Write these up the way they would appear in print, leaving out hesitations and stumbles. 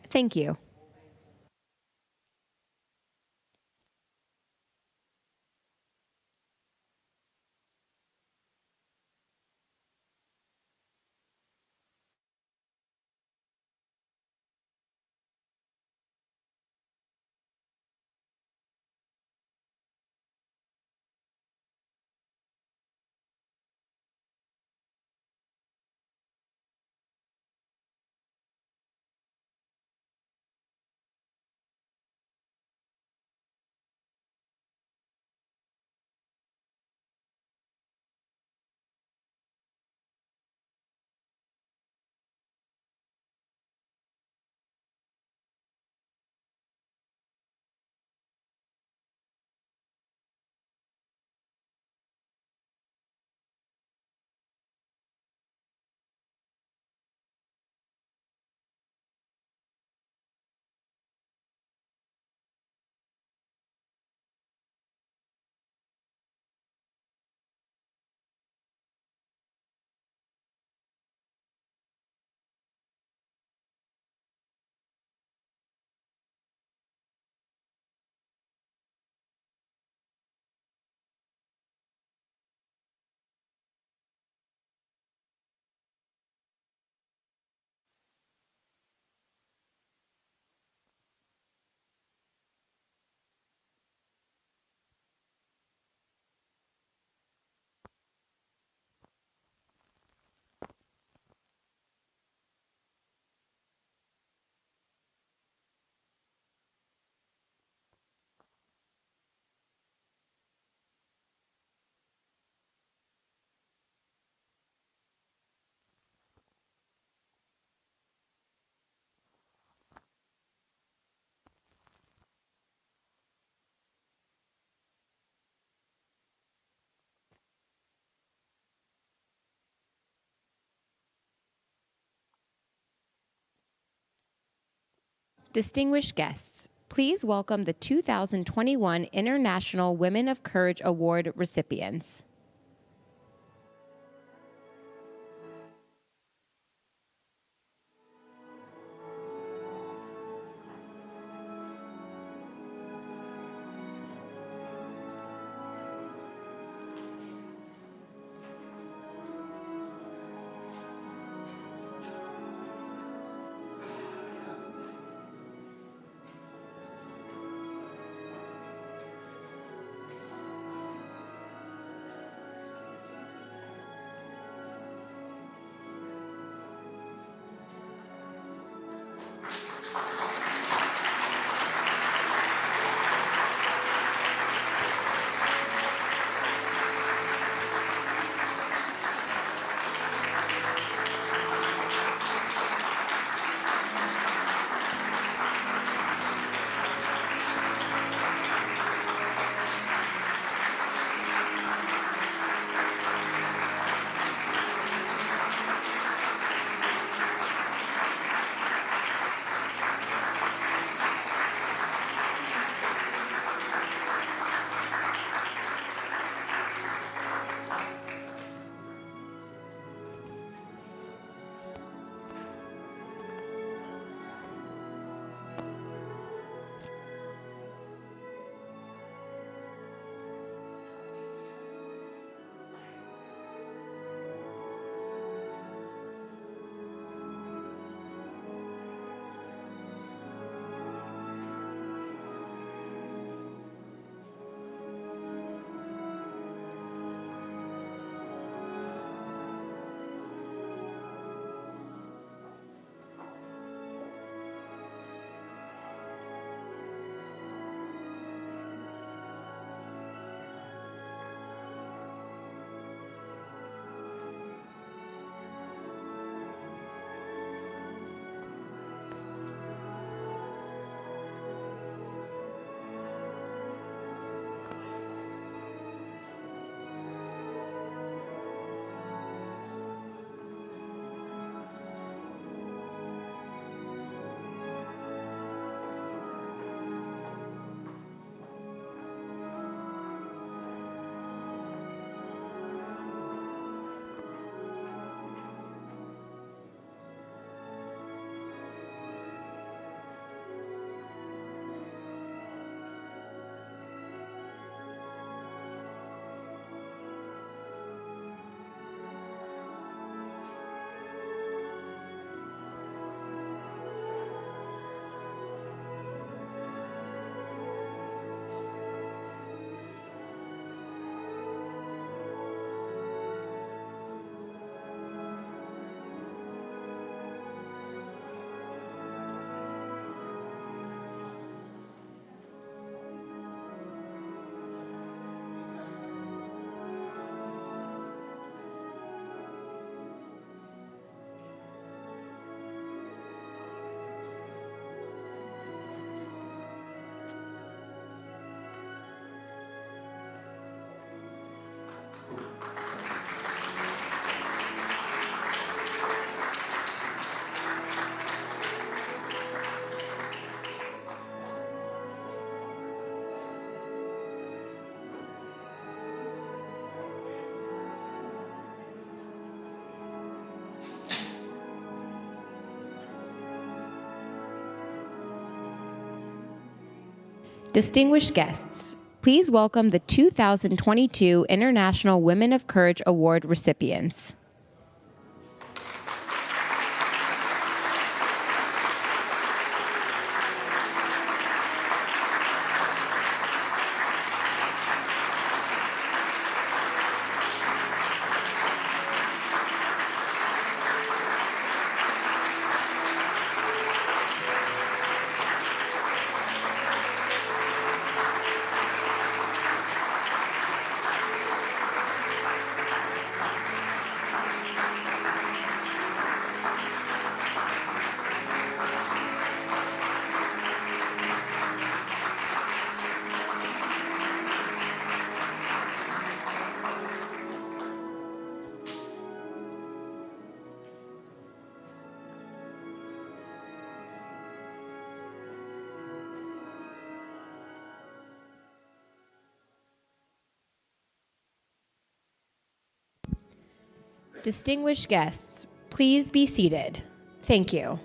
Thank you. Distinguished guests, please welcome the 2021 International Women of Courage Award recipients. Distinguished guests, please welcome the 2022 International Women of Courage Award recipients. Distinguished guests, please be seated. Thank you.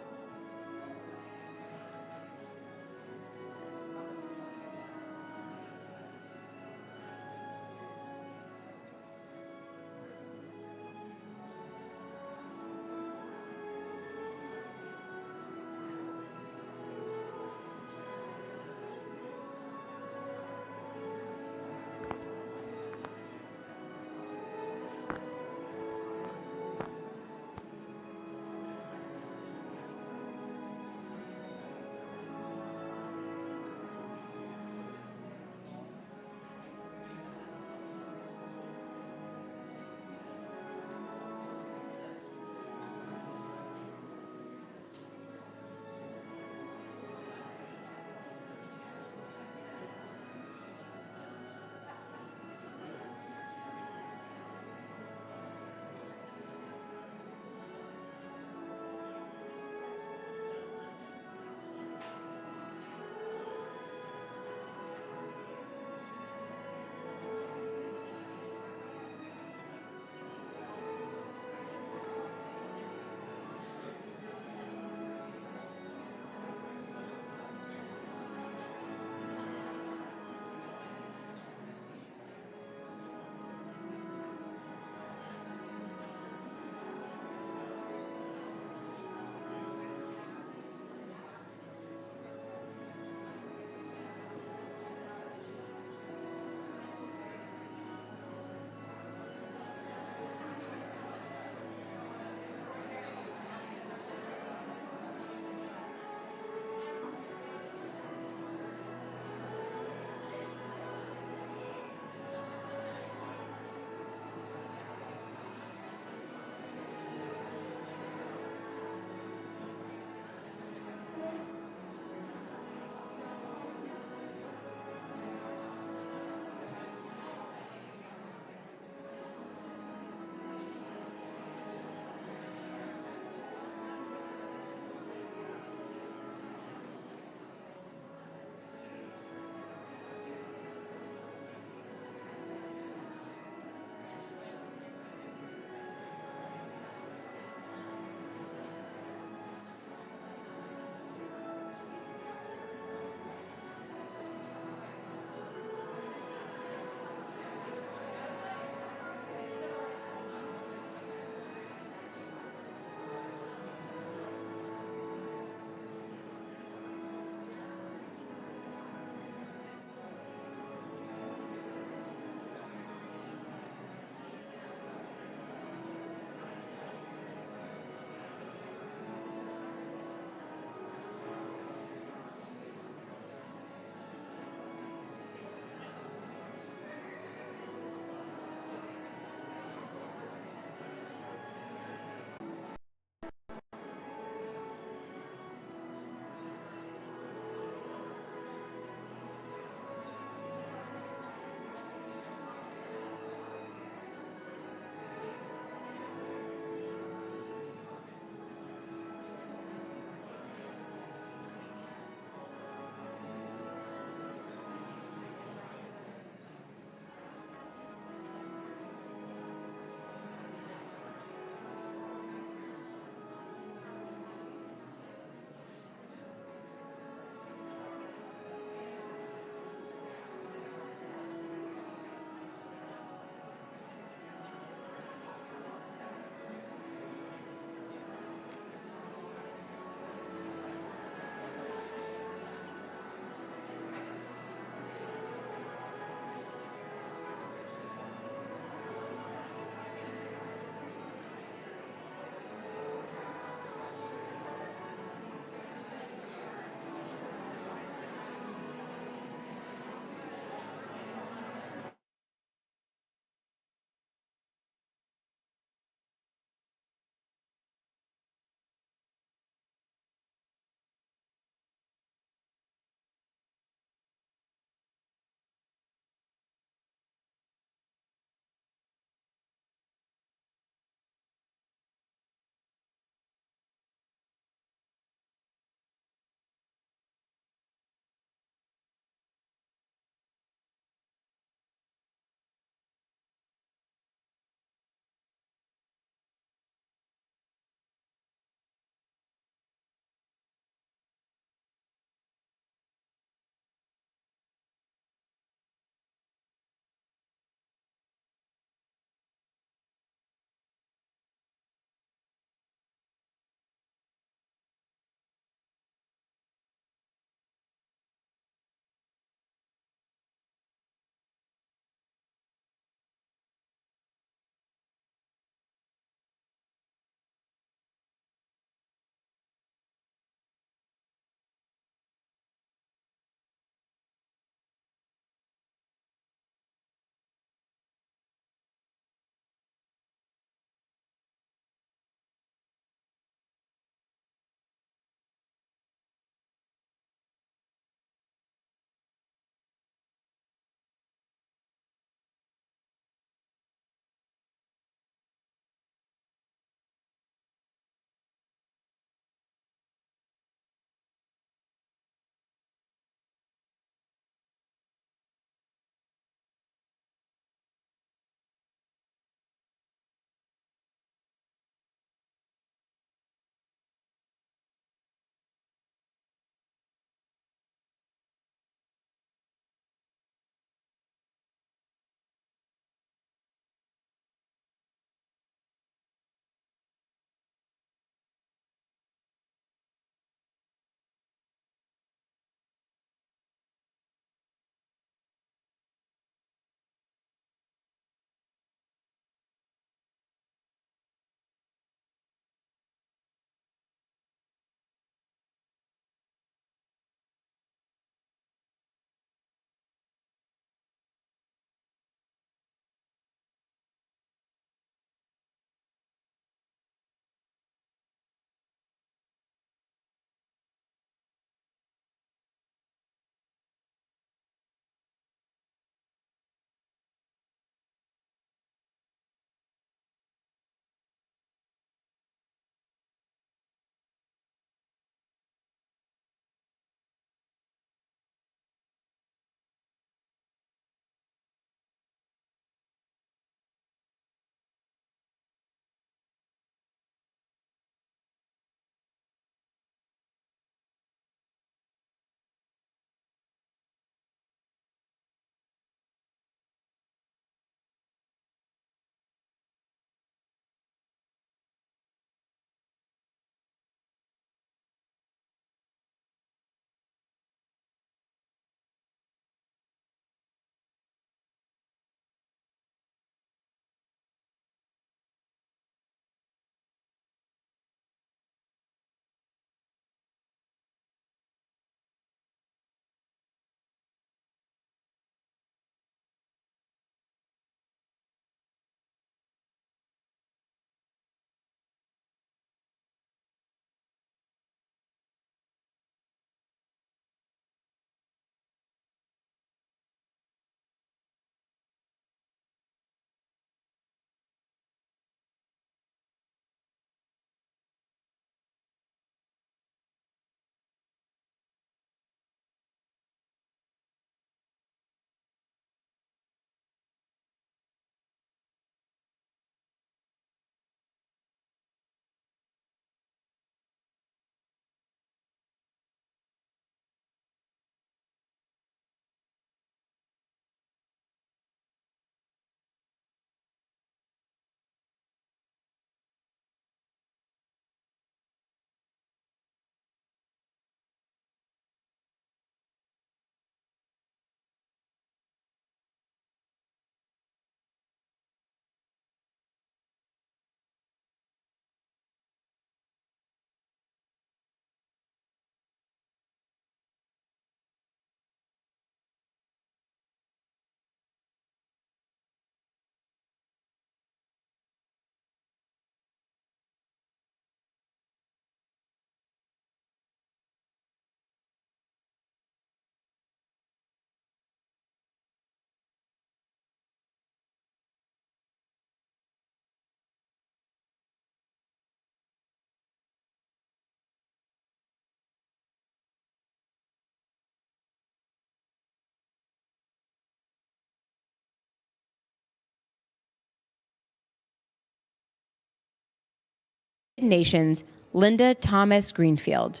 Nations, Linda Thomas Greenfield.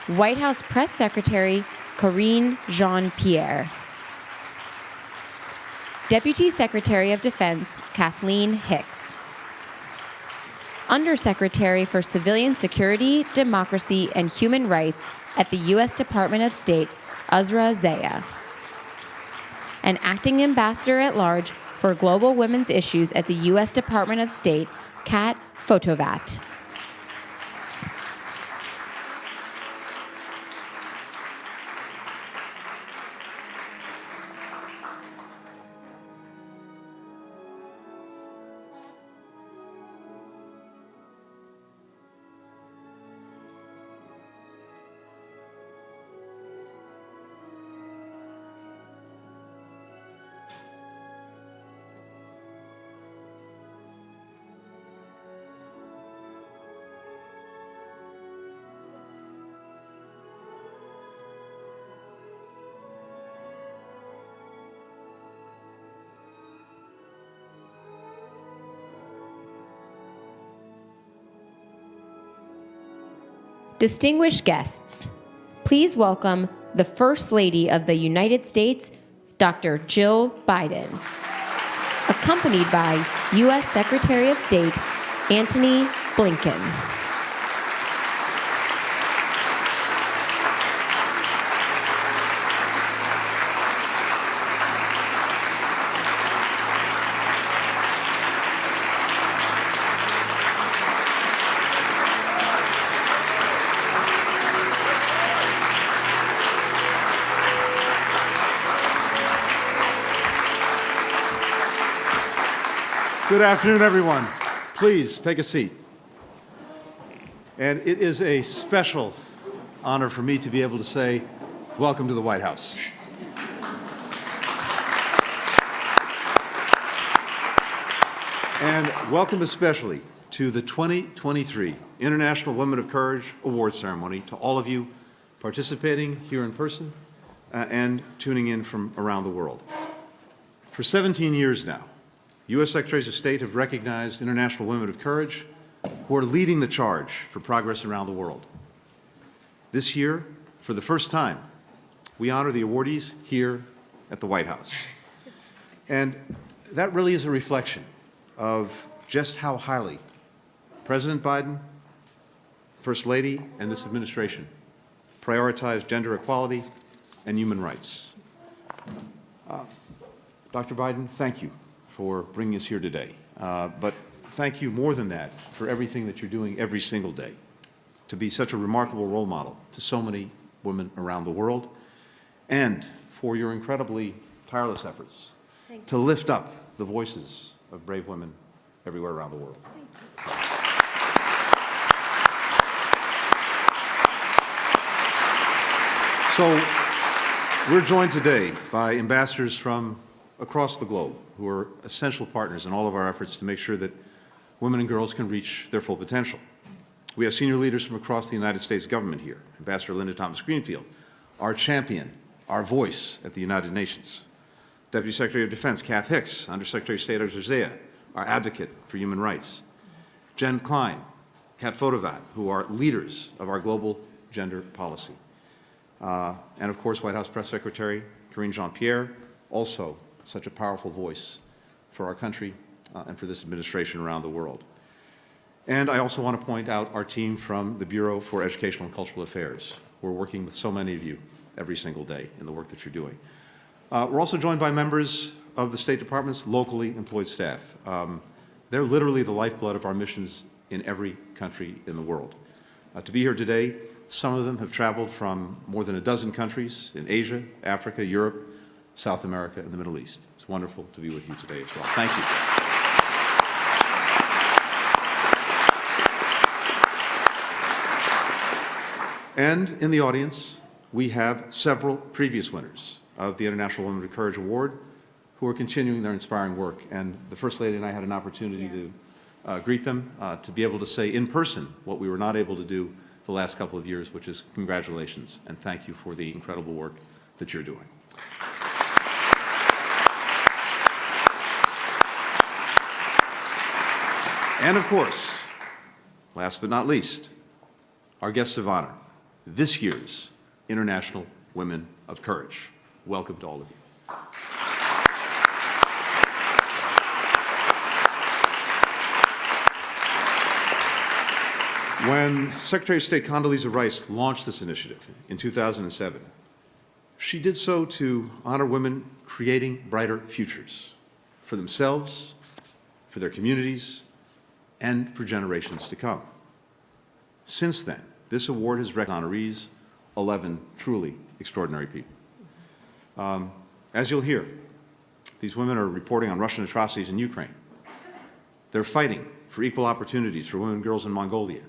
White House Press Secretary, Karine Jean-Pierre. Deputy Secretary of Defense, Kathleen Hicks. Undersecretary for Civilian Security, Democracy, and Human Rights at the U.S. Department of State, Azra Zaya. And Acting Ambassador at Large for Global Women's Issues at the U.S. Department of State, Kat Fotovat. Distinguished guests, please welcome the First Lady of the United States, Dr. Jill Biden, accompanied by U.S. Secretary of State, Antony Blinken. Good afternoon, everyone. Please take a seat. And it is a special honor for me to be able to say, welcome to the White House. And welcome especially to the 2023 International Women of Courage Award Ceremony, to all of you participating here in person and tuning in from around the world. For 17 years now, U.S. Secretaries of State have recognized international women of courage who are leading the charge for progress around the world. This year, for the first time, we honor the awardees here at the White House. And that really is a reflection of just how highly President Biden, First Lady, and this administration prioritize gender equality and human rights. Dr. Biden, thank you for bringing us here today. But thank you more than that for everything that you're doing every single day to be such a remarkable role model to so many women around the world, and for your incredibly tireless efforts to lift up the voices of brave women everywhere around the world. So we're joined today by ambassadors from across the globe who are essential partners in all of our efforts to make sure that women and girls can reach their full potential. We have senior leaders from across the United States government here. Ambassador Linda Thomas Greenfield, our champion, our voice at the United Nations. Deputy Secretary of Defense Kath Hicks, Undersecretary of State Azra Zaya, our advocate for human rights. Jen Klein, Kat Fotovat, who are leaders of our global gender policy. And of course, White House Press Secretary Karine Jean-Pierre, also such a powerful voice for our country and for this administration around the world. And I also want to point out our team from the Bureau for Educational and Cultural Affairs. We're working with so many of you every single day in the work that you're doing. We're also joined by members of the State Department's locally employed staff. They're literally the lifeblood of our missions in every country in the world. To be here today, some of them have traveled from more than a dozen countries in Asia, Africa, Europe, South America, and the Middle East. It's wonderful to be with you today as well. Thank you. And in the audience, we have several previous winners of the International Women of Courage Award who are continuing their inspiring work. And the First Lady and I had an opportunity to greet them, to be able to say in person what we were not able to do the last couple of years, which is congratulations and thank you for the incredible work that you're doing. And of course, Last but not least, our guests of honor, this year's International Women of Courage. Welcome to all of you. When Secretary of State Condoleezza Rice launched this initiative in 2007, she did so to honor women creating brighter futures for themselves, for their communities, and for generations to come. Since then, this award has recognized honorees, 11 truly extraordinary people. As you'll hear, these women are reporting on Russian atrocities in Ukraine. They're fighting for equal opportunities for women and girls in Mongolia.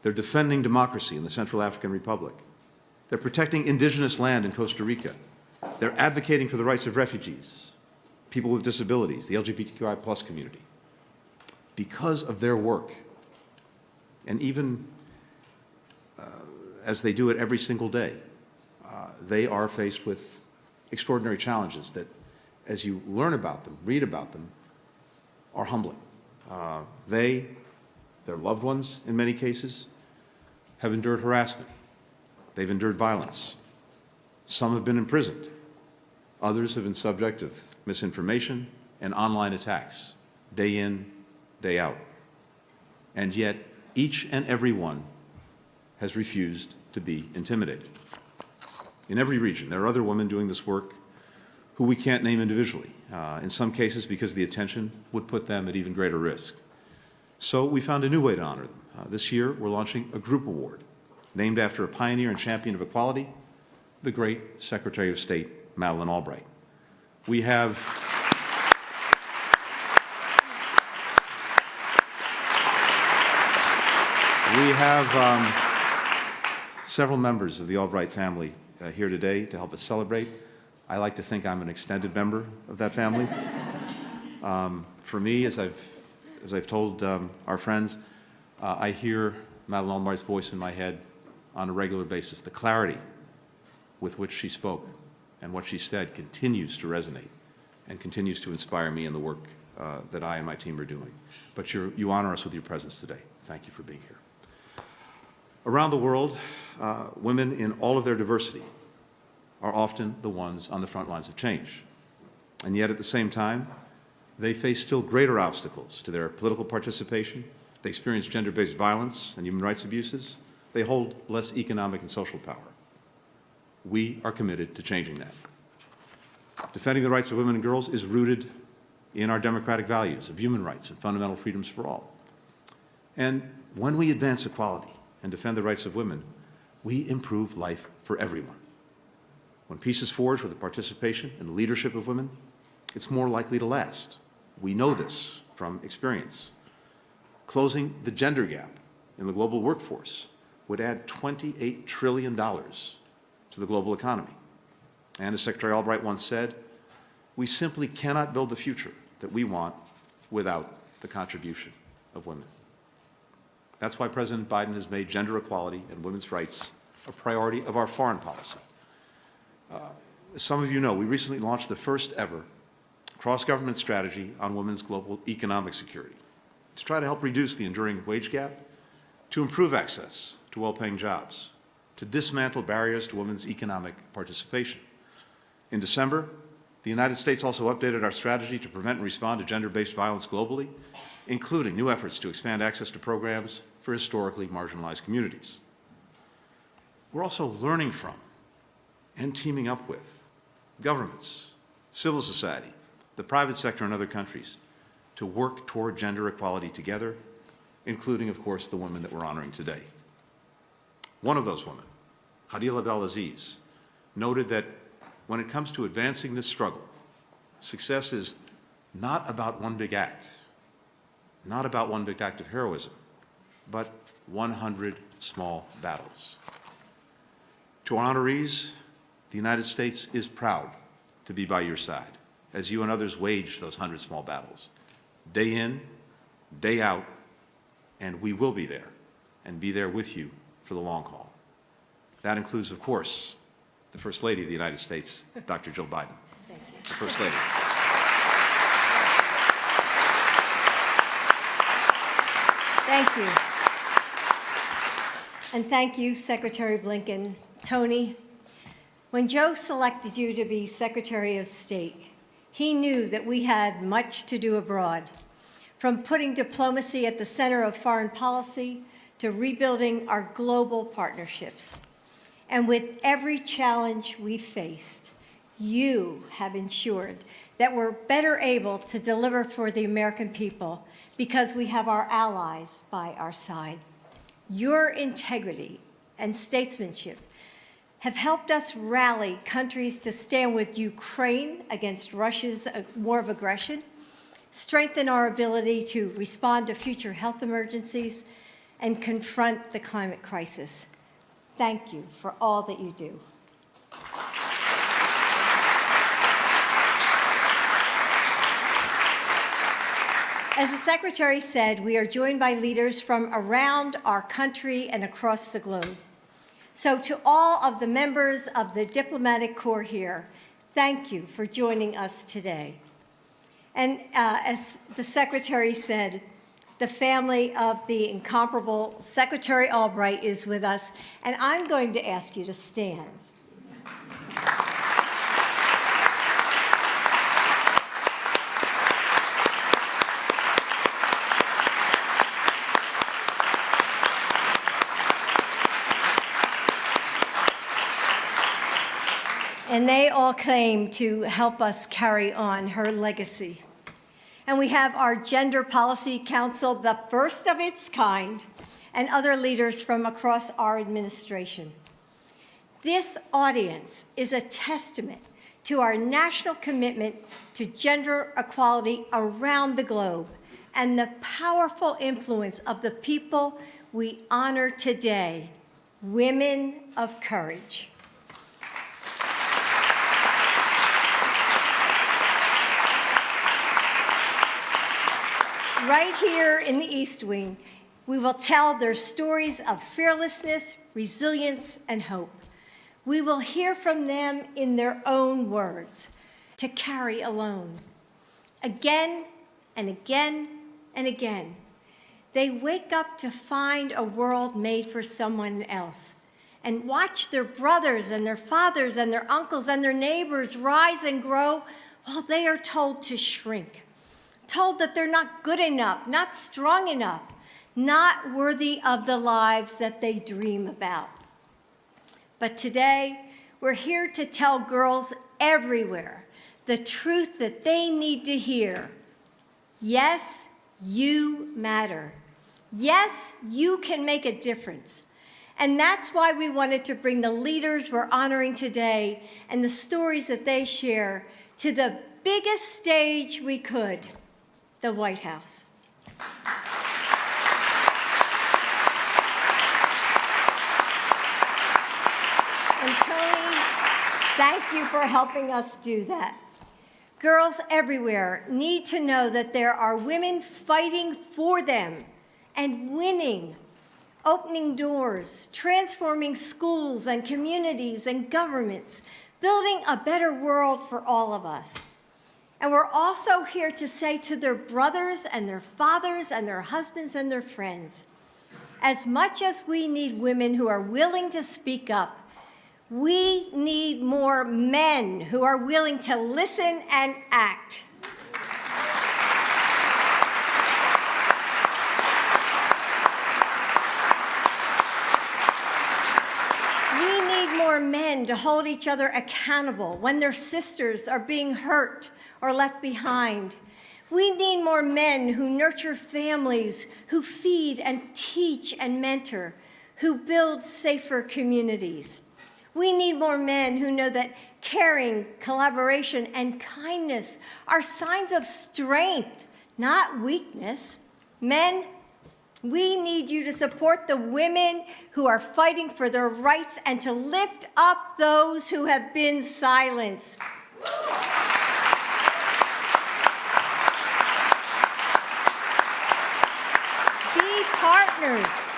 They're defending democracy in the Central African Republic. They're protecting indigenous land in Costa Rica. They're advocating for the rights of refugees, people with disabilities, the LGBTQI+ community. Because of their work, and even as they do it every single day, they are faced with extraordinary challenges that, as you learn about them, read about them, are humbling. They, their loved ones in many cases, have endured harassment. They've endured violence. Some have been imprisoned. Others have been subject of misinformation and online attacks, day in, day out. And yet, each and every one has refused to be intimidated. In every region, there are other women doing this work who we can't name individually, in some cases because the attention would put them at even greater risk. So we found a new way to honor them. This year, we're launching a group award named after a pioneer and champion of equality, the great Secretary of State, Madeleine Albright. We have several members of the Albright family here today to help us celebrate. I like to think I'm an extended member of that family. For me, as I've told our friends, I hear Madeleine Albright's voice in my head on a regular basis. The clarity with which she spoke and what she said continues to resonate and continues to inspire me in the work that I and my team are doing. But you honor us with your presence today. Thank you for being here. Around the world, women in all of their diversity are often the ones on the front lines of change. And yet at the same time, they face still greater obstacles to their political participation. They experience gender-based violence and human rights abuses. They hold less economic and social power. We are committed to changing that. Defending the rights of women and girls is rooted in our democratic values of human rights and fundamental freedoms for all. And when we advance equality and defend the rights of women, we improve life for everyone. When peace is forged with the participation and leadership of women, it's more likely to last. We know this from experience. Closing the gender gap in the global workforce would add $28 trillion to the global economy. And as Secretary Albright once said, we simply cannot build the future that we want without the contribution of women. That's why President Biden has made gender equality and women's rights a priority of our foreign policy. As some of you know, we recently launched the first ever cross-government strategy on women's global economic security to try to help reduce the enduring wage gap, to improve access to well-paying jobs, to dismantle barriers to women's economic participation. In December, the United States also updated our strategy to prevent and respond to gender-based violence globally, including new efforts to expand access to programs for historically marginalized communities. We're also learning from and teaming up with governments, civil society, the private sector, and other countries to work toward gender equality together, including, of course, the women that we're honoring today. One of those women, Hadil Abdelaziz, noted that when it comes to advancing this struggle, success is not about one big act, not about one big act of heroism, but 100 small battles. To our honorees, the United States is proud to be by your side as you and others wage those 100 small battles, day in, day out, and we will be there and be there with you for the long haul. That includes, of course, the First Lady of the United States, Dr. Jill Biden. Thank you. The First Lady. Thank you. And thank you, Secretary Blinken. Tony, when Joe selected you to be Secretary of State, he knew that we had much to do abroad, from putting diplomacy at the center of foreign policy to rebuilding our global partnerships. And with every challenge we faced, you have ensured that we're better able to deliver for the American people because we have our allies by our side. Your integrity and statesmanship have helped us rally countries to stand with Ukraine against Russia's war of aggression, strengthen our ability to respond to future health emergencies, and confront the climate crisis. Thank you for all that you do. As the Secretary said, we are joined by leaders from around our country and across the globe. So to all of the members of the diplomatic corps here, thank you for joining us today. And as the Secretary said, the family of the incomparable Secretary Albright is with us, and I'm going to ask you to stand. And they all came to help us carry on her legacy. And we have our Gender Policy Council, the first of its kind, and other leaders from across our administration. This audience is a testament to our national commitment to gender equality around the globe and the powerful influence of the people we honor today, women of courage. Right here in the East Wing, we will tell their stories of fearlessness, resilience, and hope. We will hear from them in their own words, to carry alone. Again and again and again, they wake up to find a world made for someone else and watch their brothers and their fathers and their uncles and their neighbors rise and grow while they are told to shrink. Told that they're not good enough, not strong enough, not worthy of the lives that they dream about. But today, we're here to tell girls everywhere the truth that they need to hear. Yes, you matter. Yes, you can make a difference. And that's why we wanted to bring the leaders we're honoring today and the stories that they share to the biggest stage we could. The White House. And Tony, thank you for helping us do that. Girls everywhere need to know that there are women fighting for them and winning, opening doors, transforming schools and communities and governments, building a better world for all of us. And we're also here to say to their brothers and their fathers and their husbands and their friends, as much as we need women who are willing to speak up, we need more men who are willing to listen and act. We need more men to hold each other accountable when their sisters are being hurt or left behind. We need more men who nurture families, who feed and teach and mentor, who build safer communities. We need more men who know that caring, collaboration, and kindness are signs of strength, not weakness. Men, we need you to support the women who are fighting for their rights and to lift up those who have been silenced.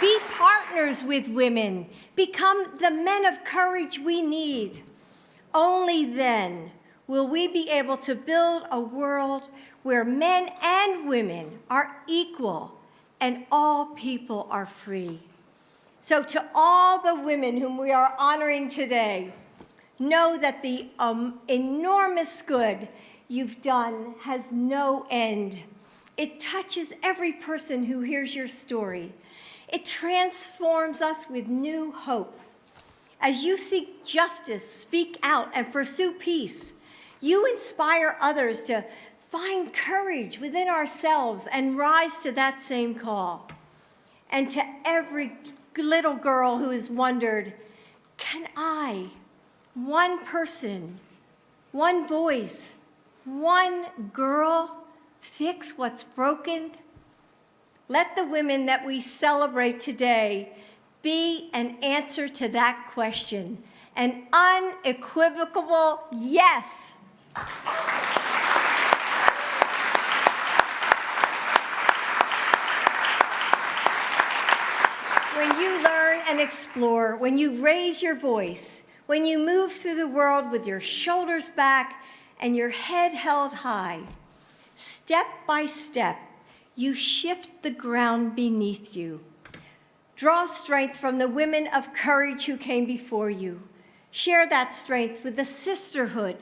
Be partners with women. Become the men of courage we need. Only then will we be able to build a world where men and women are equal and all people are free. So to all the women whom we are honoring today, know that the enormous good you've done has no end. It touches every person who hears your story. It transforms us with new hope. As you seek justice, speak out, and pursue peace, you inspire others to find courage within ourselves and rise to that same call. And to every little girl who has wondered, can I, one person, one voice, one girl, fix what's broken? Let the women that we celebrate today be an answer to that question, an unequivocal yes. When you learn and explore, when you raise your voice, when you move through the world with your shoulders back and your head held high, step by step, you shift the ground beneath you. Draw strength from the women of courage who came before you. Share that strength with the sisterhood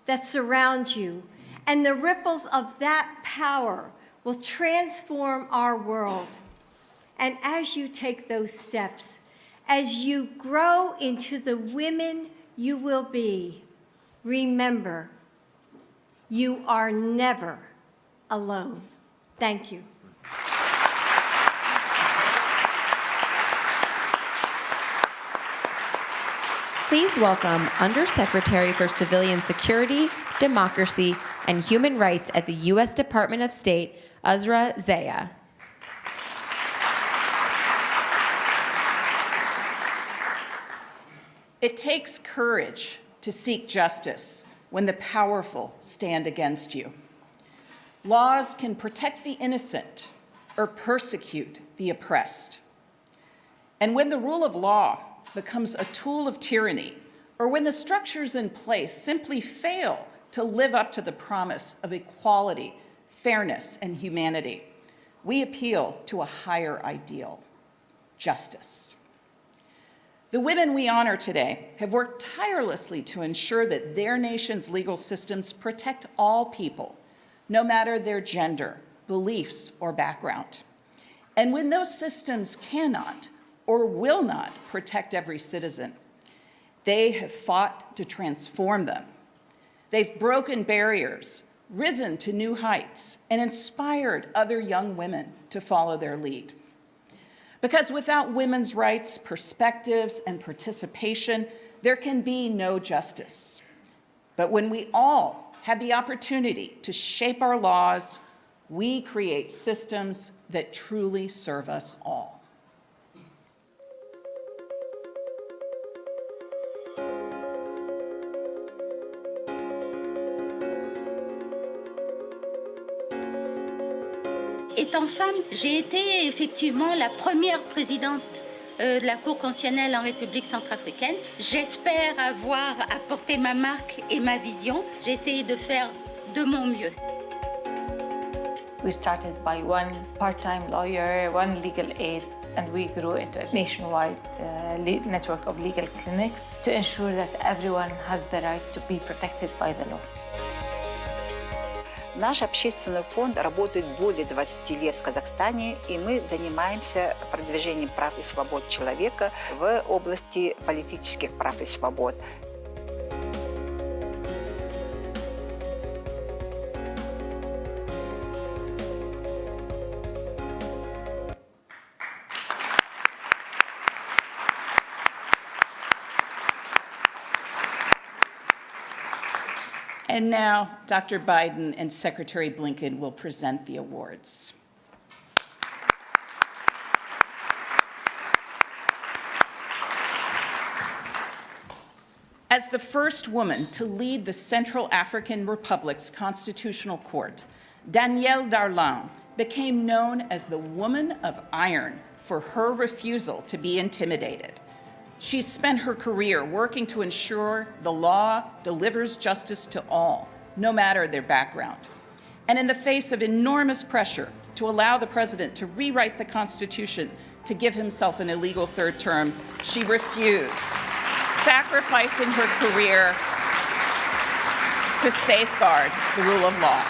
that surrounds you, and the ripples of that power will transform our world. And as you take those steps, as you grow into the women you will be, remember, you are never alone. Thank you. Please welcome Undersecretary for Civilian Security, Democracy, and Human Rights at the U.S. Department of State, Alba Rueda. It takes courage to seek justice when the powerful stand against you. Laws can protect the innocent or persecute the oppressed. And when the rule of law becomes a tool of tyranny, or when the structures in place simply fail to live up to the promise of equality, fairness, and humanity, we appeal to a higher ideal, justice. The women we honor today have worked tirelessly to ensure that their nation's legal systems protect all people, no matter their gender, beliefs, or background. And when those systems cannot or will not protect every citizen, they have fought to transform them. They've broken barriers, risen to new heights, and inspired other young women to follow their lead. Because without women's rights, perspectives, and participation, there can be no justice. But when we all have the opportunity to shape our laws, we create systems that truly serve us all. Étant femme, j'ai été effectivement la première présidente de la Cour constitutionnelle en République centrafricaine. J'espère avoir apporté ma marque et ma vision. J'ai essayé de faire de mon mieux. We started by one part-time lawyer, one legal aid, and we grew into a nationwide network of legal clinics to ensure that everyone has the right to be protected by the law. Наш общественный фонд работает более 20 лет в Казахстане, и мы занимаемся продвижением прав и свобод человека в области политических прав и свобод. And now, Dr. Biden and Secretary Blinken will present the awards. As the first woman to lead the Central African Republic's Constitutional Court, Danielle Darlan became known as the Woman of Iron for her refusal to be intimidated. She's spent her career working to ensure the law delivers justice to all, no matter their background. And in the face of enormous pressure to allow the president to rewrite the Constitution to give himself an illegal third term, she refused, sacrificing her career to safeguard the rule of law.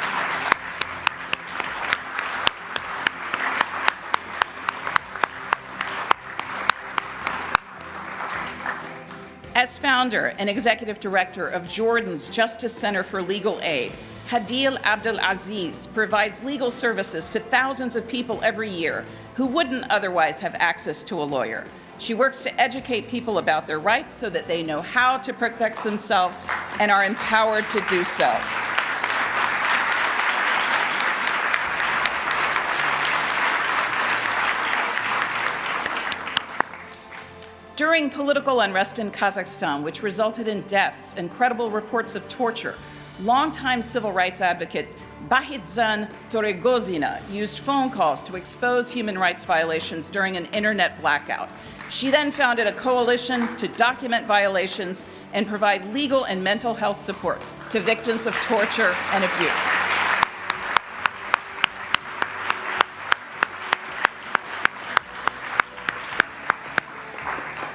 As founder and executive director of Jordan's Justice Center for Legal Aid, Hadil Abdelaziz provides legal services to thousands of people every year who wouldn't otherwise have access to a lawyer. She works to educate people about their rights so that they know how to protect themselves and are empowered to do so. During political unrest in Kazakhstan, which resulted in deaths and credible reports of torture, longtime civil rights advocate Bahidzhan Toregozina used phone calls to expose human rights violations during an internet blackout. She then founded a coalition to document violations and provide legal and mental health support to victims of torture and abuse.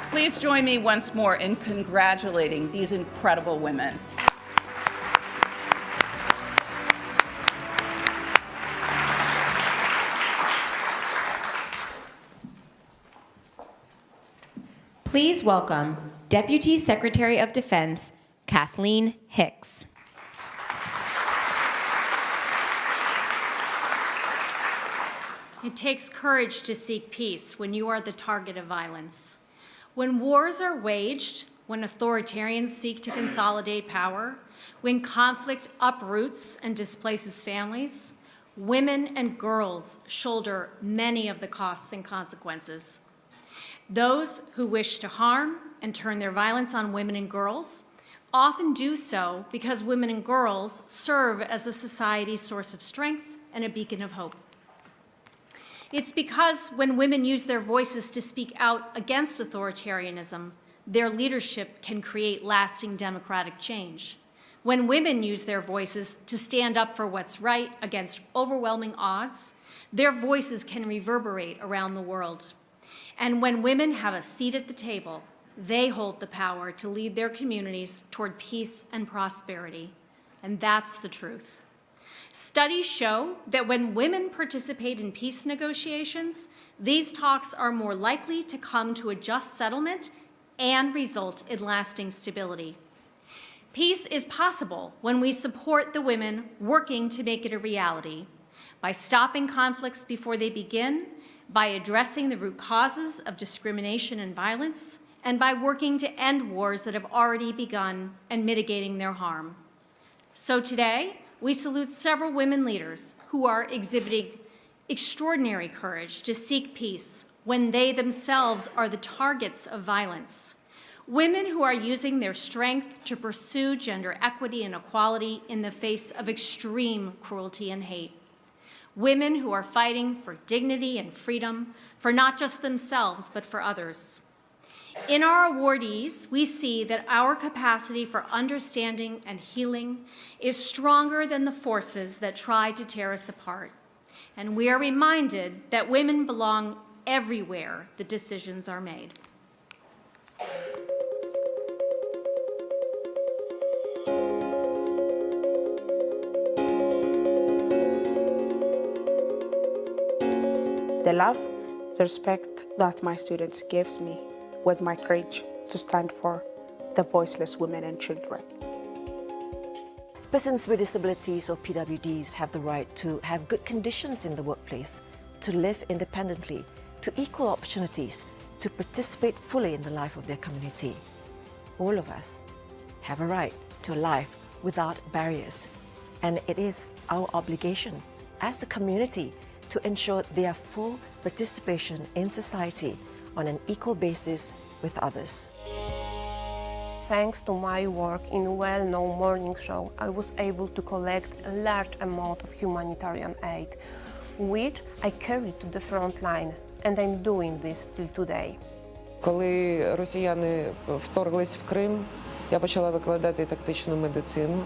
Please join me once more in congratulating these incredible women. Please welcome Deputy Secretary of Defense, Kathleen Hicks. It takes courage to seek peace when you are the target of violence. When wars are waged, when authoritarians seek to consolidate power, when conflict uproots and displaces families, women and girls shoulder many of the costs and consequences. Those who wish to harm and turn their violence on women and girls often do so because women and girls serve as a society's source of strength and a beacon of hope. It's because when women use their voices to speak out against authoritarianism, their leadership can create lasting democratic change. When women use their voices to stand up for what's right against overwhelming odds, their voices can reverberate around the world. And when women have a seat at the table, they hold the power to lead their communities toward peace and prosperity. And that's the truth. Studies show that when women participate in peace negotiations, these talks are more likely to come to a just settlement and result in lasting stability. Peace is possible when we support the women working to make it a reality, by stopping conflicts before they begin, by addressing the root causes of discrimination and violence, and by working to end wars that have already begun and mitigating their harm. So today, we salute several women leaders who are exhibiting extraordinary courage to seek peace when they themselves are the targets of violence. Women who are using their strength to pursue gender equity and equality in the face of extreme cruelty and hate. Women who are fighting for dignity and freedom for not just themselves, but for others. In our awardees, we see that our capacity for understanding and healing is stronger than the forces that try to tear us apart. And we are reminded that women belong everywhere the decisions are made. The love, the respect that my students gave me was my courage to stand for the voiceless women and children. Persons with disabilities or PWDs have the right to have good conditions in the workplace, to live independently, to equal opportunities, to participate fully in the life of their community. All of us have a right to a life without barriers, and it is our obligation as a community to ensure their full participation in society on an equal basis with others. Thanks to my work in a well-known morning show, I was able to collect a large amount of humanitarian aid, which I carried to the front line, and I'm doing this till today. Коли росіяни вторглись в Крим, я почала викладати тактичну медицину.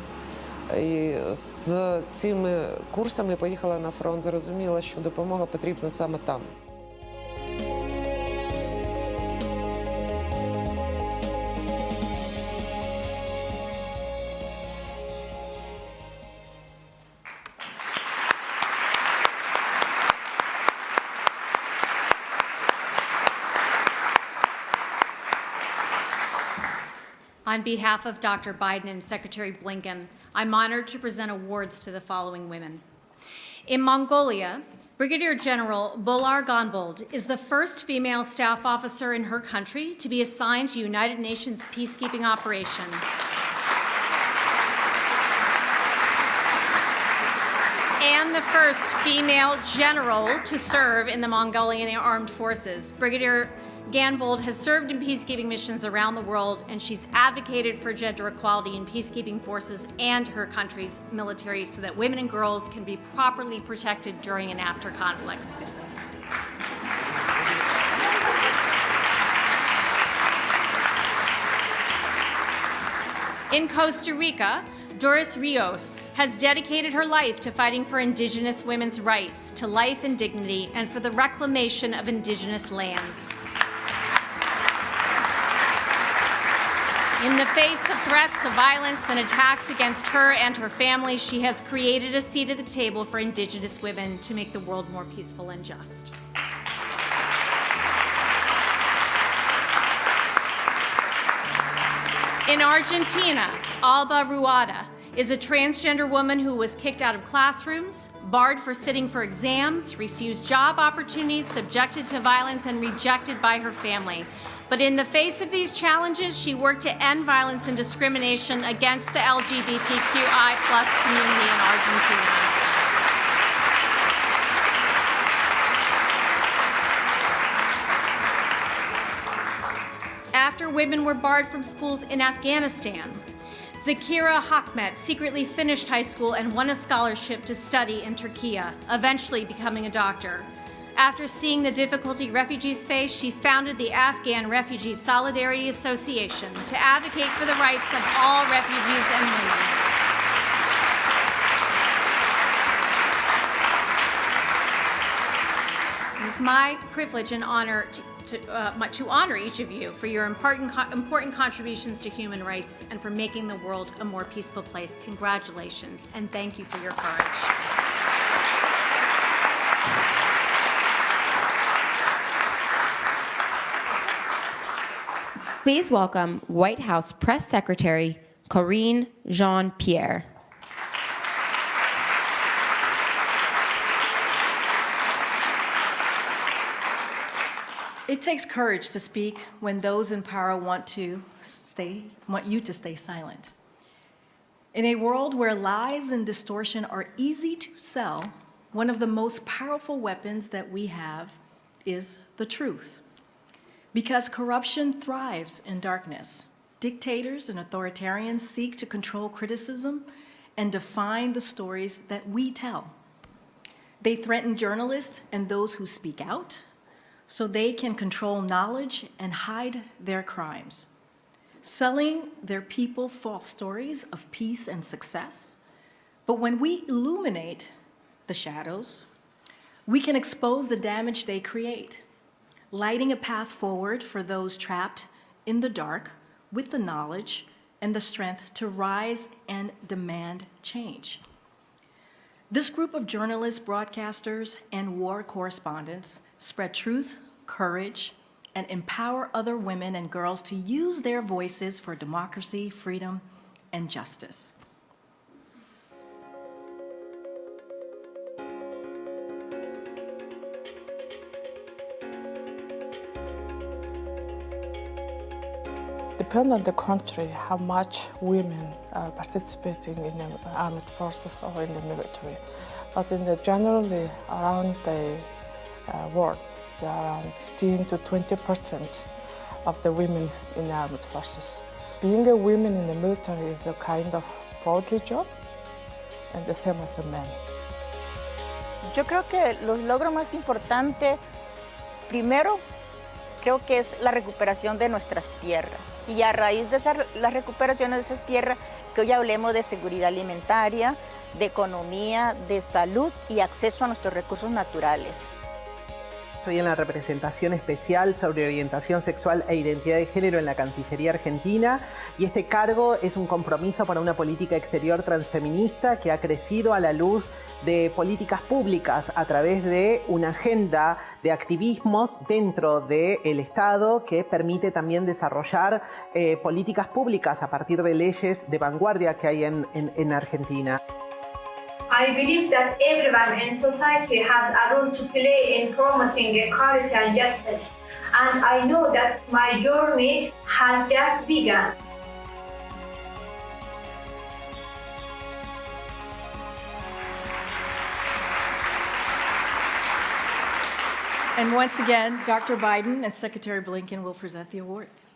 І з цими курсами поїхала на фронт, зрозуміла, що допомога потрібна саме там. On behalf of Dr. Biden and Secretary Blinken, I'm honored to present awards to the following women. In Mongolia, Brigadier General Bolar Gonbold is the first female staff officer in her country to be assigned to United Nations peacekeeping operation. And the first female general to serve in the Mongolian Armed Forces. Brigadier Gonbold has served in peacekeeping missions around the world, and she's advocated for gender equality in peacekeeping forces and her country's military so that women and girls can be properly protected during and after conflicts. In Costa Rica, Doris Ríos has dedicated her life to fighting for Indigenous women's rights to life and dignity and for the reclamation of Indigenous lands. In the face of threats of violence and attacks against her and her family, she has created a seat at the table for Indigenous women to make the world more peaceful and just. In Argentina, Alba Rueda is a transgender woman who was kicked out of classrooms, barred for sitting for exams, refused job opportunities, subjected to violence, and rejected by her family. But in the face of these challenges, she worked to end violence and discrimination against the LGBTQI+ community in Argentina. After women were barred from schools in Afghanistan, Zakira Hakmet secretly finished high school and won a scholarship to study in Turkey, eventually becoming a doctor. After seeing the difficulty refugees face, she founded the Afghan Refugee Solidarity Association to advocate for the rights of all refugees and women. It is my privilege and honor to honor each of you for your important contributions to human rights and for making the world a more peaceful place. Congratulations, and thank you for your courage. Please welcome White House Press Secretary Karine Jean-Pierre. It takes courage to speak when those in power want you to stay silent. In a world where lies and distortion are easy to sell, one of the most powerful weapons that we have is the truth. Because corruption thrives in darkness, dictators and authoritarians seek to control criticism and define the stories that we tell. They threaten journalists and those who speak out so they can control knowledge and hide their crimes, selling their people false stories of peace and success. But when we illuminate the shadows, we can expose the damage they create, lighting a path forward for those trapped in the dark with the knowledge and the strength to rise and demand change. This group of journalists, broadcasters, and war correspondents spread truth, courage, and empower other women and girls to use their voices for democracy, freedom, and justice. Depends on the country how much women are participating in the armed forces or in the military. But in the generally around the world, there are around 15 to 20% of the women in the armed forces. Being a woman in the military is a kind of proudly job, and the same as a man. Yo creo que los logros más importantes, primero, creo que es la recuperación de nuestras tierras. Y a raíz de la recuperación de esas tierras, que hoy hablemos de seguridad alimentaria, de economía, de salud y acceso a nuestros recursos naturales. Estoy en la representación especial sobre orientación sexual e identidad de género en la Cancillería Argentina y este cargo es un compromiso para una política exterior transfeminista que ha crecido a la luz de políticas públicas a través de una agenda de activismos dentro del Estado que permite también desarrollar políticas públicas a partir de leyes de vanguardia que hay en Argentina. I believe that everyone in society has a role to play in promoting equality and justice, and I know that my journey has just begun. And once again, Dr. Biden and Secretary Blinken will present the awards.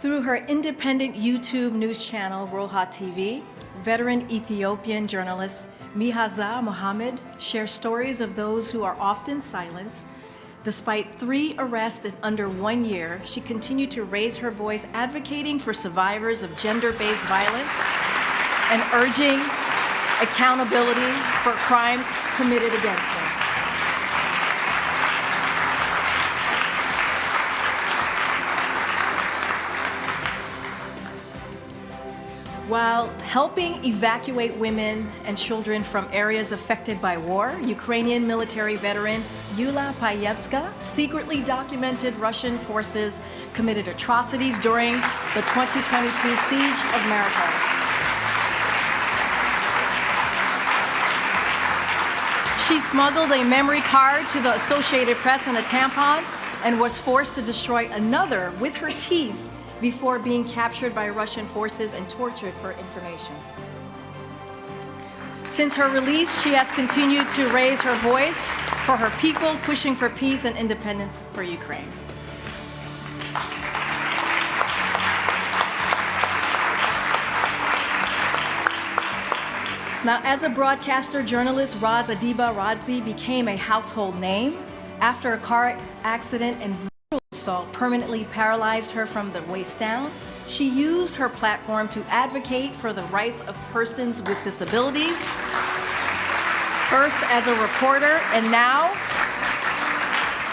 Through her independent YouTube news channel, Roha TV, veteran Ethiopian journalist Mihaza Mohammed shares stories of those who are often silenced. Despite 3 arrests in under 1 year, she continued to raise her voice advocating for survivors of gender-based violence and urging accountability for crimes committed against them. While helping evacuate women and children from areas affected by war, Ukrainian military veteran Yulia Payevska secretly documented Russian forces committed atrocities during the 2022 siege of Mariupol. She smuggled a memory card to the Associated Press and a tampon and was forced to destroy another with her teeth before being captured by Russian forces and tortured for information. Since her release, she has continued to raise her voice for her people, pushing for peace and independence for Ukraine. Now, as a broadcaster journalist, Raz Adiba Radzi became a household name after a car accident and assault permanently paralyzed her from the waist down. She used her platform to advocate for the rights of persons with disabilities, first as a reporter and now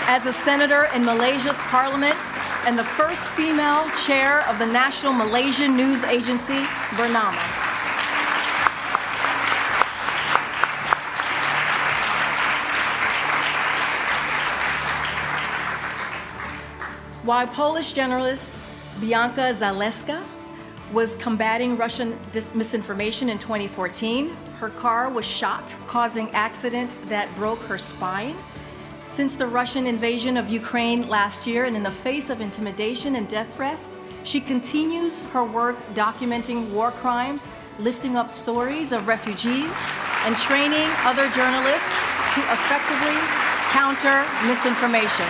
as a senator in Malaysia's parliament and the first female chair of the National Malaysian News Agency, Bernama. While Polish journalist Bianca Zaleska was combating Russian misinformation in 2014, her car was shot, causing an accident that broke her spine. Since the Russian invasion of Ukraine last year, and in the face of intimidation and death threats, she continues her work documenting war crimes, lifting up stories of refugees, and training other journalists to effectively counter misinformation.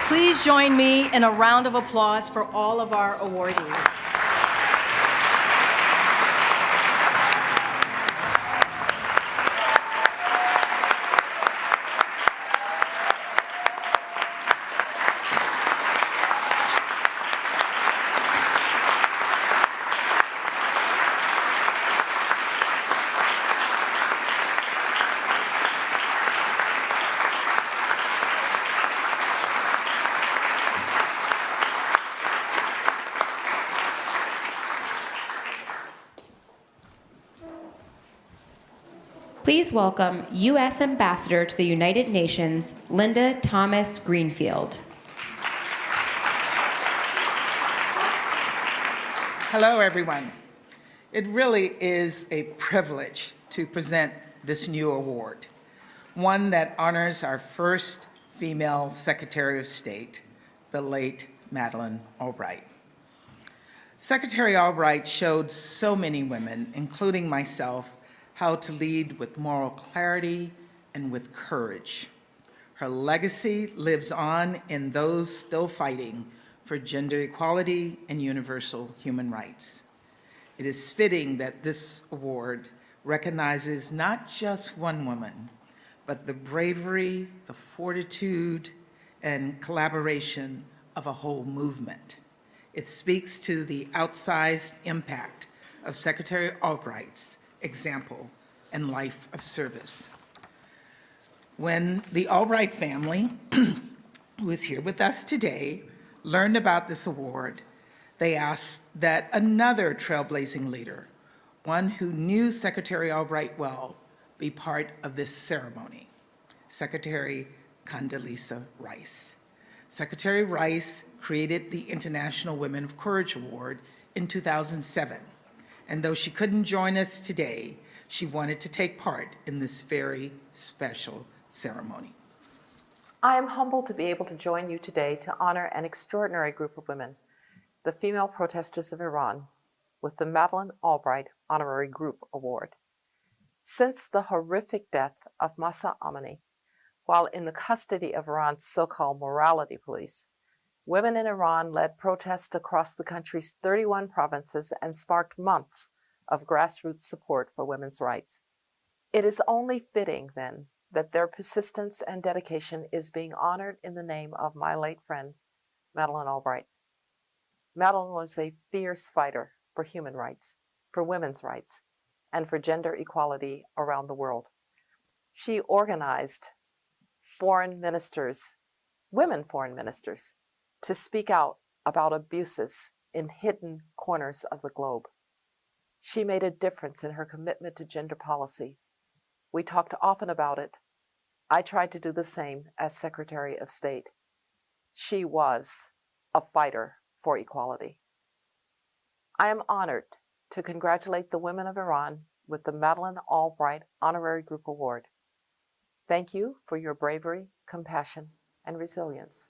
Please join me in a round of applause for all of our awardees. Please welcome U.S. Ambassador to the United Nations, Linda Thomas Greenfield. Hello, everyone. It really is a privilege to present this new award, one that honors our first female Secretary of State, the late Madeleine Albright. Secretary Albright showed so many women, including myself, how to lead with moral clarity and with courage. Her legacy lives on in those still fighting for gender equality and universal human rights. It is fitting that this award recognizes not just one woman, but the bravery, the fortitude, and collaboration of a whole movement. It speaks to the outsized impact of Secretary Albright's example and life of service. When the Albright family, who is here with us today, learned about this award, they asked that another trailblazing leader, one who knew Secretary Albright well, be part of this ceremony, Secretary Condoleezza Rice. Secretary Rice created the International Women of Courage Award in 2007, and though she couldn't join us today, she wanted to take part in this very special ceremony. I am humbled to be able to join you today to honor an extraordinary group of women, the female protesters of Iran, with the Madeleine Albright Honorary Group Award. Since the horrific death of Mahsa Amini, while in the custody of Iran's so-called morality police, women in Iran led protests across the country's 31 provinces and sparked months of grassroots support for women's rights. It is only fitting, then, that their persistence and dedication is being honored in the name of my late friend, Madeleine Albright. Madeleine was a fierce fighter for human rights, for women's rights, and for gender equality around the world. She organized foreign ministers, women foreign ministers, to speak out about abuses in hidden corners of the globe. She made a difference in her commitment to gender policy. We talked often about it. I tried to do the same as Secretary of State. She was a fighter for equality. I am honored to congratulate the women of Iran with the Madeleine Albright Honorary Group Award. Thank you for your bravery, compassion, and resilience.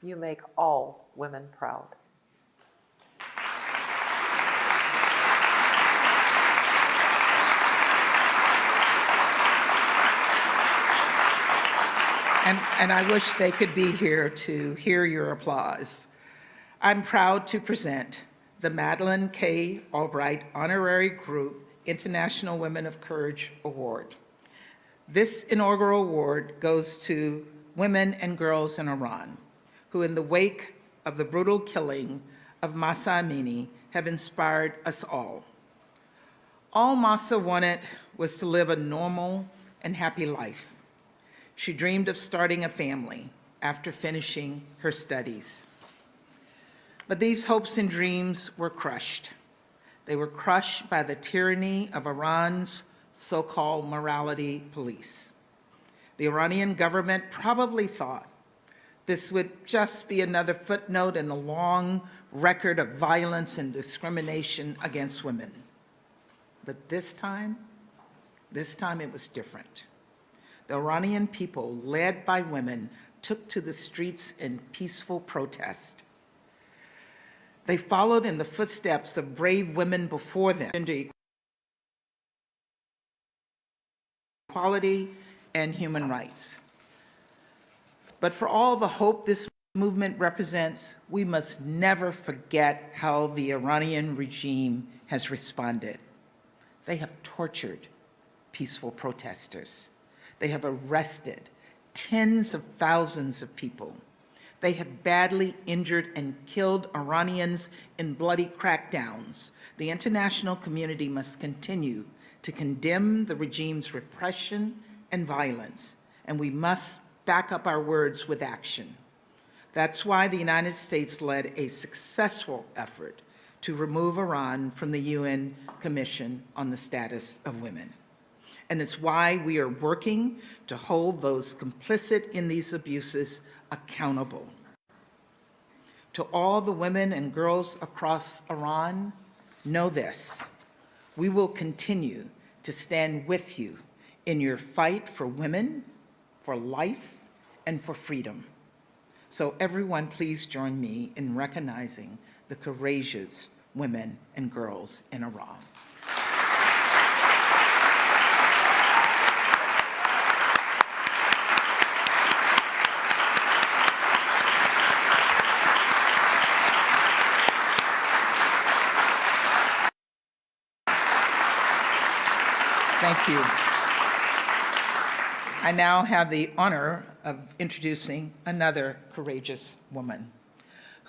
You make all women proud. And I wish they could be here to hear your applause. I'm proud to present the Madeleine K. Albright Honorary Group International Women of Courage Award. This inaugural award goes to women and girls in Iran, who in the wake of the brutal killing of Mahsa Amini have inspired us all. All Mahsa wanted was to live a normal and happy life. She dreamed of starting a family after finishing her studies. But these hopes and dreams were crushed. They were crushed by the tyranny of Iran's so-called morality police. The Iranian government probably thought this would just be another footnote in the long record of violence and discrimination against women. But this time it was different. The Iranian people, led by women, took to the streets in peaceful protest. They followed in the footsteps of brave women before them, gender equality and human rights. But for all the hope this movement represents, we must never forget how the Iranian regime has responded. They have tortured peaceful protesters. They have arrested tens of thousands of people. They have badly injured and killed Iranians in bloody crackdowns. The international community must continue to condemn the regime's repression and violence, and we must back up our words with action. That's why the United States led a successful effort to remove Iran from the UN Commission on the Status of Women. And it's why we are working to hold those complicit in these abuses accountable. To all the women and girls across Iran, know this: we will continue to stand with you in your fight for women, for life, and for freedom. So everyone, please join me in recognizing the courageous women and girls in Iran. Thank you. I now have the honor of introducing another courageous woman,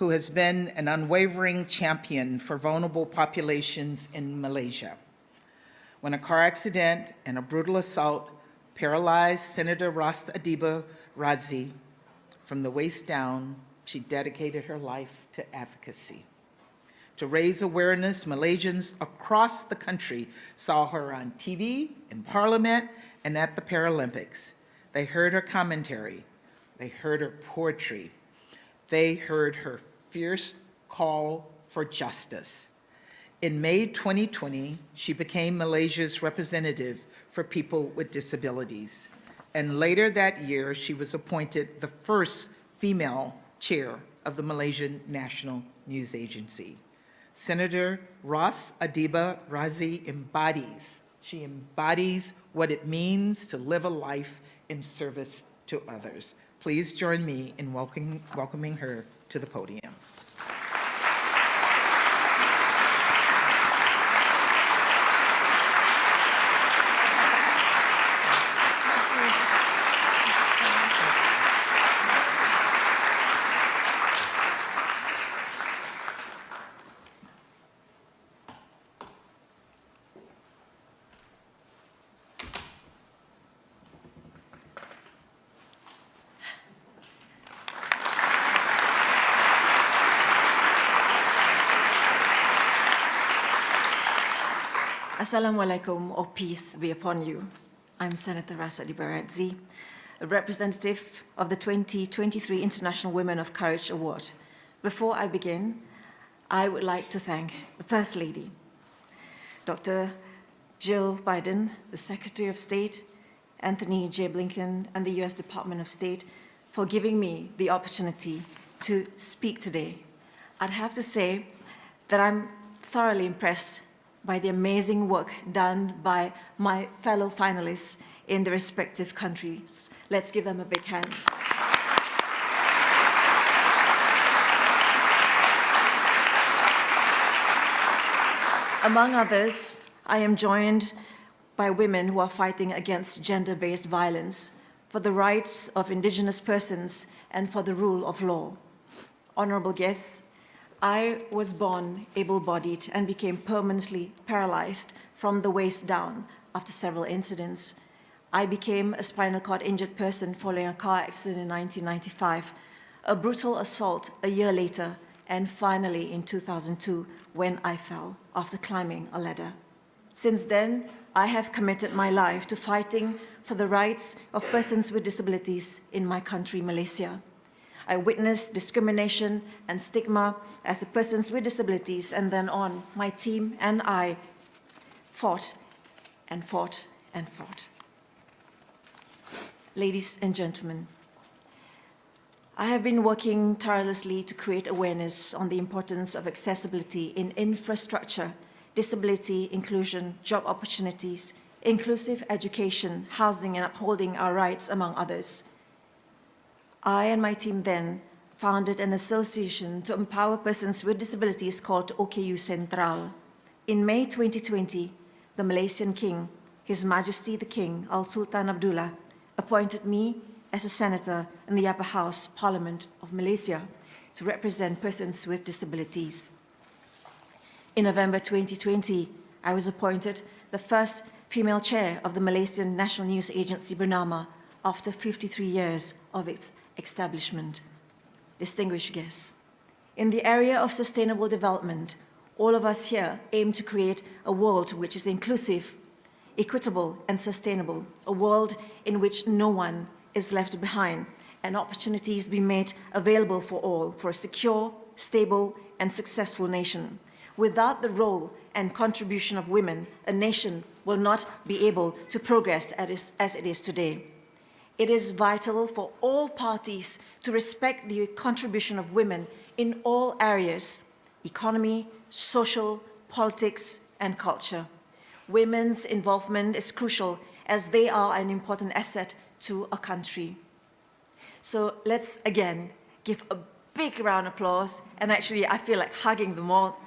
who has been an unwavering champion for vulnerable populations in Malaysia. When a car accident and a brutal assault paralyzed Senator Ras Adiba Razi, from the waist down, she dedicated her life to advocacy. To raise awareness, Malaysians across the country saw her on TV, in Parliament, and at the Paralympics. They heard her commentary. They heard her poetry. They heard her fierce call for justice. In May 2020, she became Malaysia's representative for people with disabilities. And later that year, she was appointed the first female chair of the Malaysian National News Agency. Senator Ras Adiba Razi embodies what it means to live a life in service to others. Please join me in welcoming her to the podium. Assalamualaikum, or peace be upon you. I'm Senator Ras Adiba Razi, a representative of the 2023 International Women of Courage Award. Before I begin, I would like to thank the First Lady, Dr. Jill Biden, the Secretary of State, Antony J. Blinken, and the US Department of State for giving me the opportunity to speak today. I'd have to say that I'm thoroughly impressed by the amazing work done by my fellow finalists in the respective countries. Let's give them a big hand. Among others, I am joined by women who are fighting against gender-based violence, for the rights of indigenous persons, and for the rule of law. Honorable guests, I was born able-bodied and became permanently paralyzed from the waist down after several incidents. I became a spinal cord injured person following a car accident in 1995, a brutal assault a year later, and finally in 2002 when I fell after climbing a ladder. Since then, I have committed my life to fighting for the rights of persons with disabilities in my country, Malaysia. I witnessed discrimination and stigma as a person with disabilities, and then on, my team and I fought and fought and fought. Ladies and gentlemen, I have been working tirelessly to create awareness on the importance of accessibility in infrastructure, disability inclusion, job opportunities, inclusive education, housing, and upholding our rights, among others. I and my team then founded an association to empower persons with disabilities called OKU Central. In May 2020, the Malaysian King, His Majesty the King, Al Sultan Abdullah, appointed me as a senator in the Upper House Parliament of Malaysia to represent persons with disabilities. In November 2020, I was appointed the first female chair of the Malaysian National News Agency, Bernama, after 53 years of its establishment. Distinguished guests, in the area of sustainable development, all of us here aim to create a world which is inclusive, equitable, and sustainable, a world in which no one is left behind, and opportunities be made available for all for a secure, stable, and successful nation. Without the role and contribution of women, a nation will not be able to progress as it is today. It is vital for all parties to respect the contribution of women in all areas: economy, social, politics, and culture. Women's involvement is crucial as they are an important asset to a country. So let's again give a big round of applause, and actually I feel like hugging them all,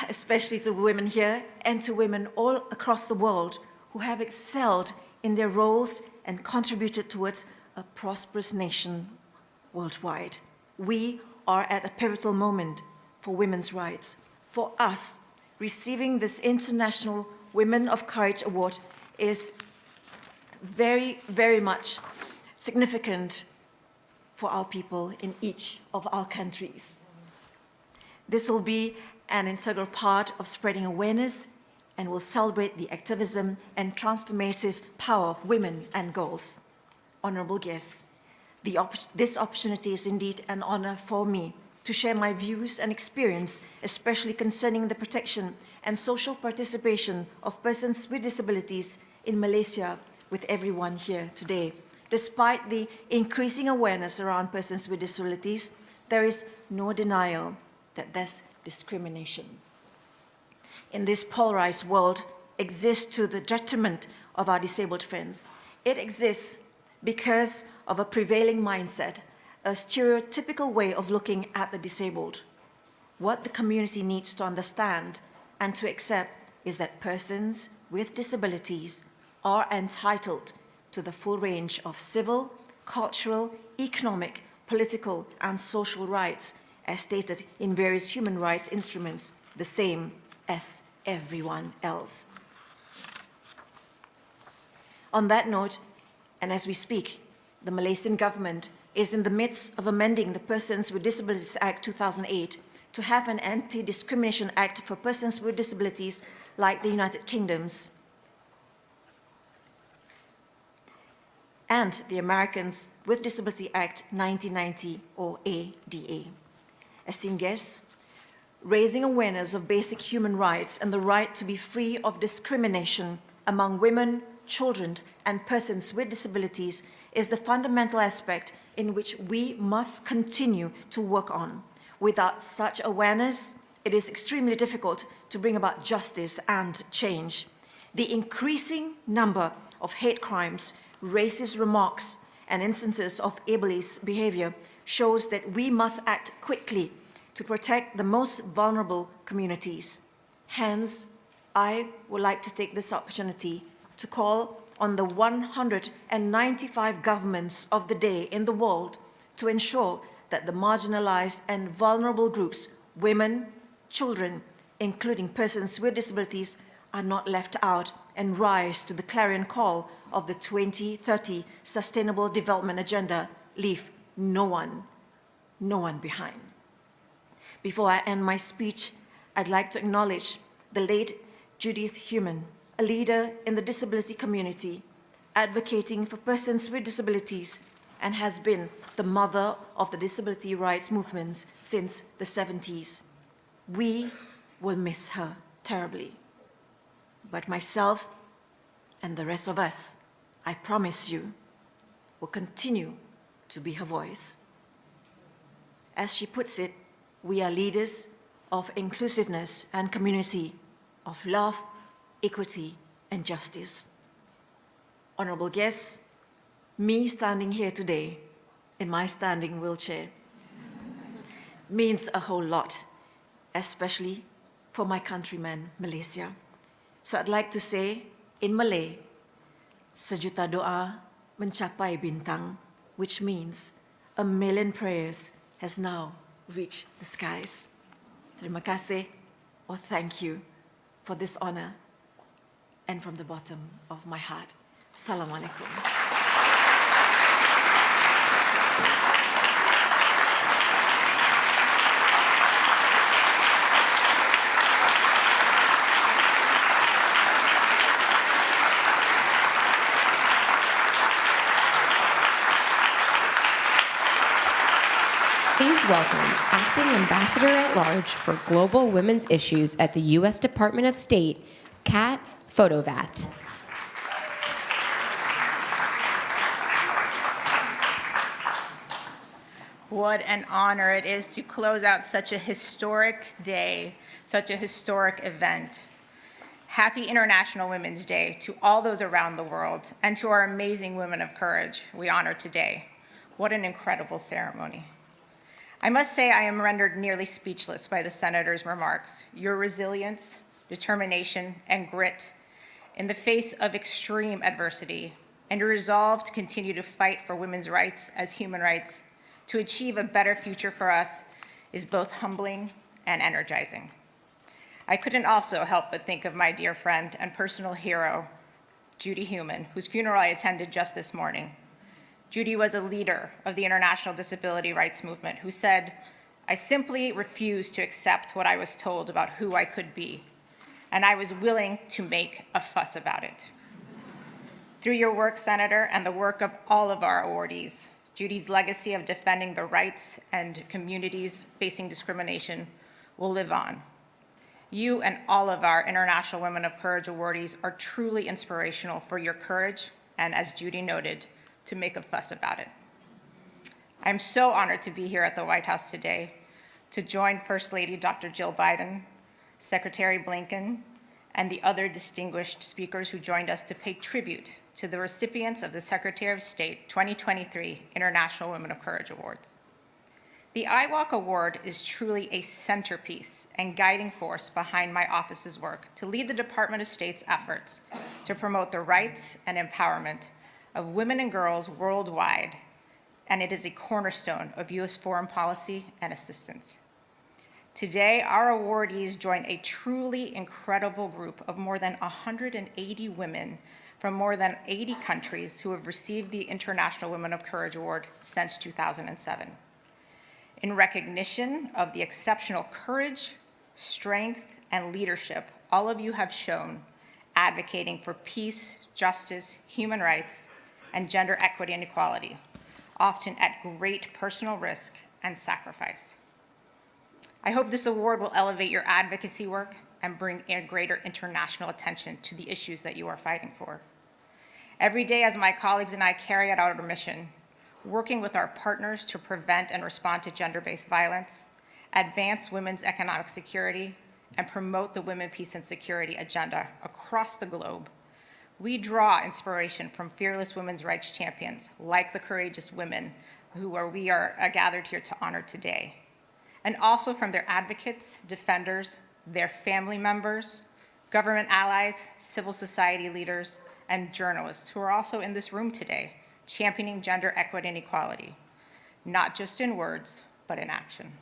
especially to women here and to women all across the world who have excelled in their roles and contributed towards a prosperous nation worldwide. We are at a pivotal moment for women's rights. For us, receiving this International Women of Courage Award is very, very much significant for our people in each of our countries. This will be an integral part of spreading awareness and will celebrate the activism and transformative power of women and girls. Honorable guests, this opportunity is indeed an honor for me to share my views and experience, especially concerning the protection and social participation of persons with disabilities in Malaysia with everyone here today. Despite the increasing awareness around persons with disabilities, there is no denial that there's discrimination. In this polarized world exists to the detriment of our disabled friends. It exists because of a prevailing mindset, a stereotypical way of looking at the disabled. What the community needs to understand and to accept is that persons with disabilities are entitled to the full range of civil, cultural, economic, political, and social rights as stated in various human rights instruments, the same as everyone else. On that note, and as we speak, the Malaysian government is in the midst of amending the Persons with Disabilities Act 2008 to have an Anti-Discrimination Act for persons with disabilities like the United Kingdom's and the Americans with Disability Act 1990, or ADA. Esteemed guests, raising awareness of basic human rights and the right to be free of discrimination among women, children, and persons with disabilities is the fundamental aspect in which we must continue to work on. Without such awareness, it is extremely difficult to bring about justice and change. The increasing number of hate crimes, racist remarks, and instances of ableist behavior shows that we must act quickly to protect the most vulnerable communities. Hence, I would like to take this opportunity to call on the 195 governments of the day in the world to ensure that the marginalized and vulnerable groups, women, children, including persons with disabilities, are not left out and rise to the clarion call of the 2030 Sustainable Development Agenda, leave no one behind. Before I end my speech, I'd like to acknowledge the late Judith Heumann, a leader in the disability community, advocating for persons with disabilities, and has been the mother of the disability rights movements since the 70s. We will miss her terribly. But myself and the rest of us, I promise you, will continue to be her voice. As she puts it, we are leaders of inclusiveness and community, of love, equity, and justice. Honorable guests, me standing here today in my standing wheelchair means a whole lot, especially for my countrymen, Malaysia. So I'd like to say in Malay, sejuta doa mencapai bintang, which means 1,000,000 prayers has now reached the skies. Terima kasih, or thank you for this honor, and from the bottom of my heart. Assalamualaikum. Please welcome Acting Ambassador at Large for Global Women's Issues at the U.S. Department of State, Kat Fotovat. What an honor it is to close out such a historic day, such a historic event. Happy International Women's Day to all those around the world and to our amazing women of courage we honor today. What an incredible ceremony. I must say I am rendered nearly speechless by the Senator's remarks. Your resilience, determination, and grit in the face of extreme adversity, and your resolve to continue to fight for women's rights as human rights, to achieve a better future for us, is both humbling and energizing. I couldn't also help but think of my dear friend and personal hero, Judy Heumann, whose funeral I attended just this morning. Judy was a leader of the international disability rights movement who said, "I simply refused to accept what I was told about who I could be, and I was willing to make a fuss about it." Through your work, Senator, and the work of all of our awardees, Judy's legacy of defending the rights and communities facing discrimination will live on. You and all of our International Women of Courage awardees are truly inspirational for your courage and, as Judy noted, to make a fuss about it. I'm so honored to be here at the White House today to join First Lady Dr. Jill Biden, Secretary Blinken, and the other distinguished speakers who joined us to pay tribute to the recipients of the Secretary of State 2023 International Women of Courage Awards. The IWOC Award is truly a centerpiece and guiding force behind my office's work to lead the Department of State's efforts to promote the rights and empowerment of women and girls worldwide, and it is a cornerstone of U.S. foreign policy and assistance. Today, our awardees join a truly incredible group of more than 180 women from more than 80 countries who have received the International Women of Courage Award since 2007. In recognition of the exceptional courage, strength, and leadership all of you have shown advocating for peace, justice, human rights, and gender equity and equality, often at great personal risk and sacrifice. I hope this award will elevate your advocacy work and bring a greater international attention to the issues that you are fighting for. Every day, as my colleagues and I carry out our mission, working with our partners to prevent and respond to gender-based violence, advance women's economic security, and promote the women, peace, and security agenda across the globe, we draw inspiration from fearless women's rights champions like the courageous women who we are gathered here to honor today, and also from their advocates, defenders, their family members, government allies, civil society leaders, and journalists who are also in this room today, championing gender equity and equality, not just in words, but in action.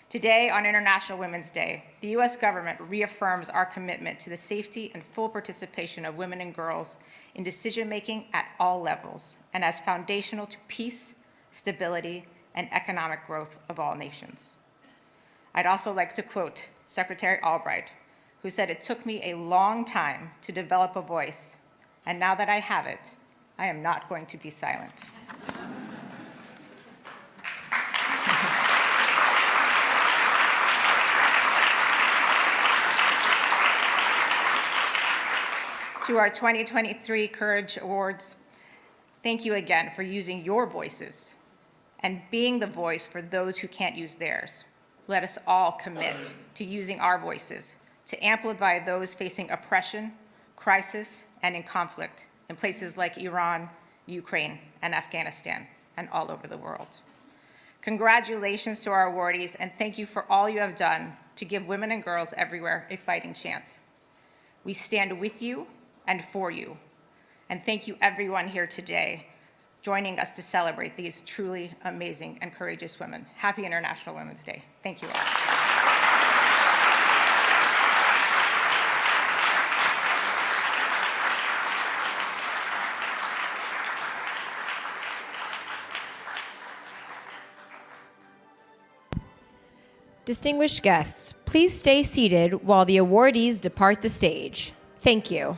Today, on International Women's Day, the U.S. government reaffirms our commitment to the safety and full participation of women and girls in decision-making at all levels, and as foundational to peace, stability, and economic growth of all nations. I'd also like to quote Secretary Albright, who said, "It took me a long time to develop a voice, and now that I have it, I am not going to be silent." To our 2023 Courage Awards, thank you again for using your voices and being the voice for those who can't use theirs. Let us all commit to using our voices to amplify those facing oppression, crisis, and in conflict in places like Iran, Ukraine, and Afghanistan, and all over the world. Congratulations to our awardees, and thank you for all you have done to give women and girls everywhere a fighting chance. We stand with you and for you, and thank you everyone here today joining us to celebrate these truly amazing and courageous women. Happy International Women's Day. Thank you all. Distinguished guests, please stay seated while the awardees depart the stage. Thank you.